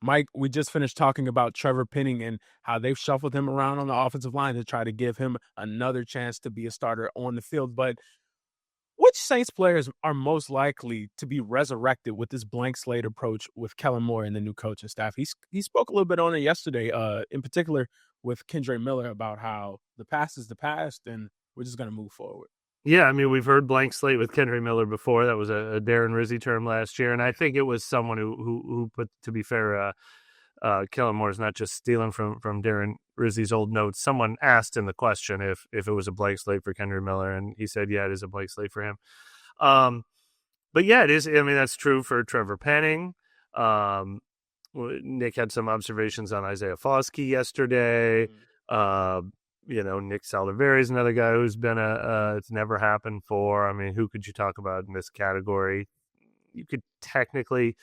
Mike, we just finished talking about Trevor Penning and how they've shuffled him around on the offensive line to try to give him another chance to be a starter on the field. But which Saints players are most likely to be resurrected with this blank slate approach with Kellen Moore and the new coaching staff? He spoke a little bit on it yesterday, in particular with Kendre Miller about how the past is the past and we're just going to move forward. Yeah, I mean, we've heard blank slate with Kendre Miller before. That was a Darren Rizzi term last year, and I think it was someone who put, to be fair, Kellen Moore is not just stealing from Darren Rizzi's old notes. Someone asked him the question if it was a blank slate for Kendre Miller, and he said, yeah, it is a blank slate for him. But yeah, it is. I mean, that's true for Trevor Penning. Nick had some observations on Isaiah Foskey yesterday. Nick Saldivari is another guy who's been it's never happened for. I mean, who could you talk about in this category? You could technically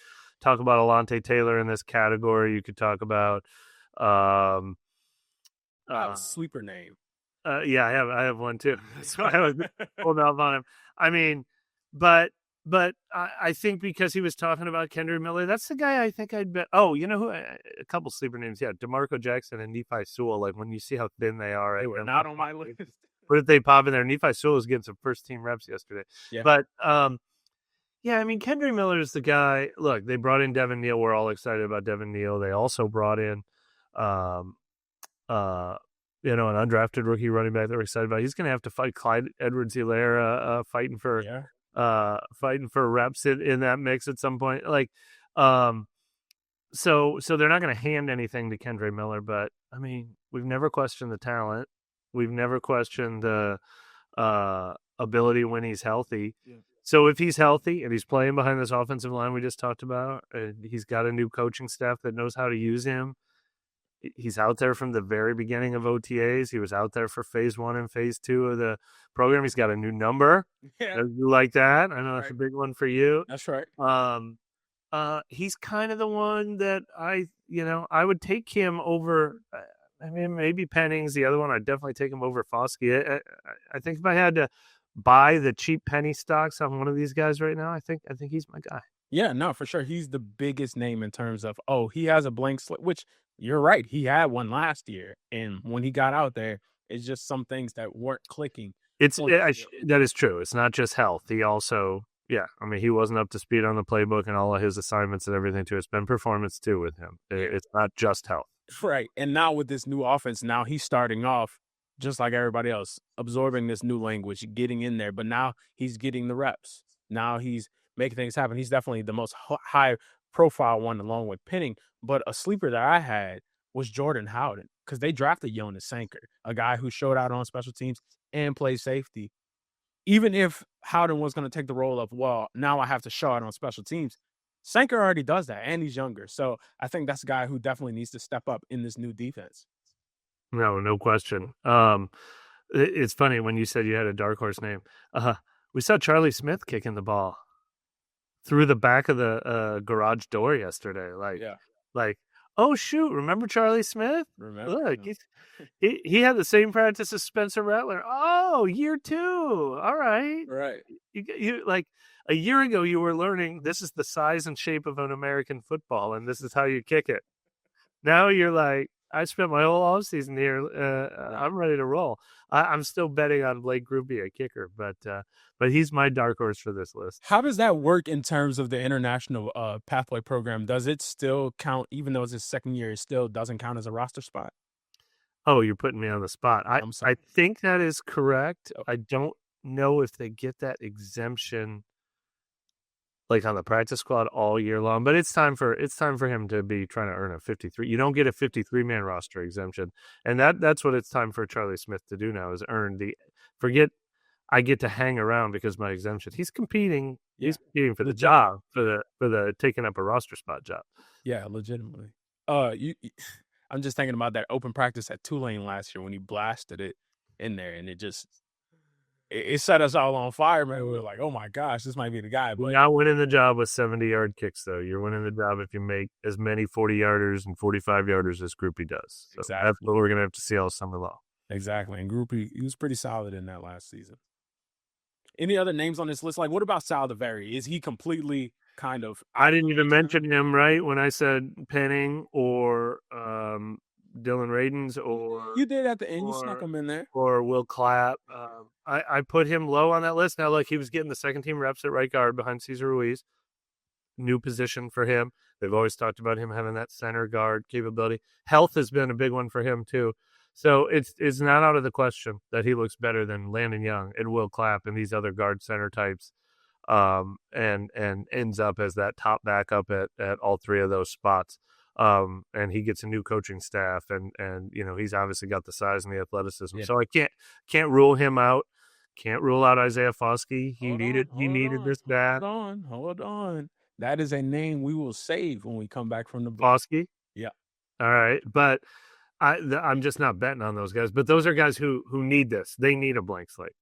talk about Alontae Taylor in this category. You could talk about a sleeper name. Yeah, I have one too. So I was pulled off on him. I mean, but I think because he was talking about Kendre Miller, that's the guy I think I'd bet. Oh, you know who? A couple sleeper names. Yeah, DeMarco Jackson and Nephi Sewell. Like when you see how thin they are. They were not on my list. What did they pop in there? Nephi Sewell was getting some first team reps yesterday. Yeah. But yeah, I mean, Kendre Miller is the guy. Look, they brought in Devin Neal. We're all excited about Devin Neal. They also brought in, an undrafted rookie running back that we're excited about. He's going to have to fight Clyde Edwards-Helaire, fighting for reps in that mix at some point. Like, so they're not going to hand anything to Kendre Miller, but I mean, we've never questioned the talent. We've never questioned the ability when he's healthy. Yeah. So if he's healthy and he's playing behind this offensive line we just talked about, and he's got a new coaching staff that knows how to use him. He's out there from the very beginning of OTAs. He was out there for phase 1 and phase 2 of the program. He's got a new number. Yeah. You like that? I know that's a big one for you. That's right. He's kind of the one that I would take him over. I mean, maybe Penning's the other one. I'd definitely take him over Foskey. I think if I had to buy the cheap penny stocks on one of these guys right now, I think he's my guy. Yeah, no, for sure. He's the biggest name in terms of, he has a blank slate, which you're right. He had one last year. And when he got out there, it's just some things that weren't clicking. That is true. It's not just health. He also, he wasn't up to speed on the playbook and all of his assignments and everything too. It's been performance too with him. It's not just health. Right. And now with this new offense, now he's starting off just like everybody else, absorbing this new language, getting in there. But now he's getting the reps. Now he's making things happen. He's definitely the most high-profile one along with Penning. But a sleeper that I had was Jordan Howden because they drafted Jonas Sanker, a guy who showed out on special teams and played safety. Even if Howden was going to take the role of, now I have to show out on special teams, Sanker already does that, and he's younger. So I think that's a guy who definitely needs to step up in this new defense. No question. It's funny when you said you had a dark horse name. We saw Charlie Smith kicking the ball through the back of the garage door yesterday. Like, oh shoot! Remember Charlie Smith? Look, he had the same practice as Spencer Rattler. Oh, year 2. All right, right. You like a year ago you were learning this is the size and shape of an American football, and this is how you kick it. Now you're like, I spent my whole offseason here. I'm ready to roll. I'm still betting on Blake Grupe, a kicker, but he's my dark horse for this list. How does that work in terms of the international pathway program? Does it still count, even though it's his second year, it still doesn't count as a roster spot? Oh, you're putting me on the spot. I think that is correct. I don't know if they get that exemption like on the practice squad all year long, but it's time for him to be trying to earn a 53. You don't get a 53-man roster exemption, and that's what it's time for Charlie Smith to do now is earn I get to hang around because my exemption. He's competing. Yeah. He's competing for the job, for the taking up a roster spot job. Yeah, legitimately. I'm just thinking about that open practice at Tulane last year when he blasted it in there, and it set us all on fire, man. We were like, oh my gosh, this might be the guy. But you're not winning the job with 70-yard kicks, though. You're winning the job if you make as many 40-yarders and 45-yarders as Grupe does. So exactly. That's what we're going to have to see all summer long. Exactly. And Grupe, he was pretty solid in that last season. Any other names on this list? Like, what about Saldivari? Is he completely kind of. I didn't even mention him, right, when I said Penning or Dylan Radins You did at the end. You snuck him in there. or Will Clapp. I put him low on that list. Now, look, he was getting the second team reps at right guard behind Cesar Ruiz. New position for him. They've always talked about him having that center guard capability. Health has been a big one for him too. So it's not out of the question that he looks better than Landon Young and Will Clapp and these other guard center types, and ends up as that top backup at all three of those spots. And he gets a new coaching staff, and he's obviously got the size and the athleticism. Yeah. So I can't rule him out. Can't rule out Isaiah Foskey. He needed this bad. Hold on. That is a name we will save when we come back from the break. Foskey? Yeah. All right. But I'm just not betting on those guys. But those are guys who need this. They need a blank slate.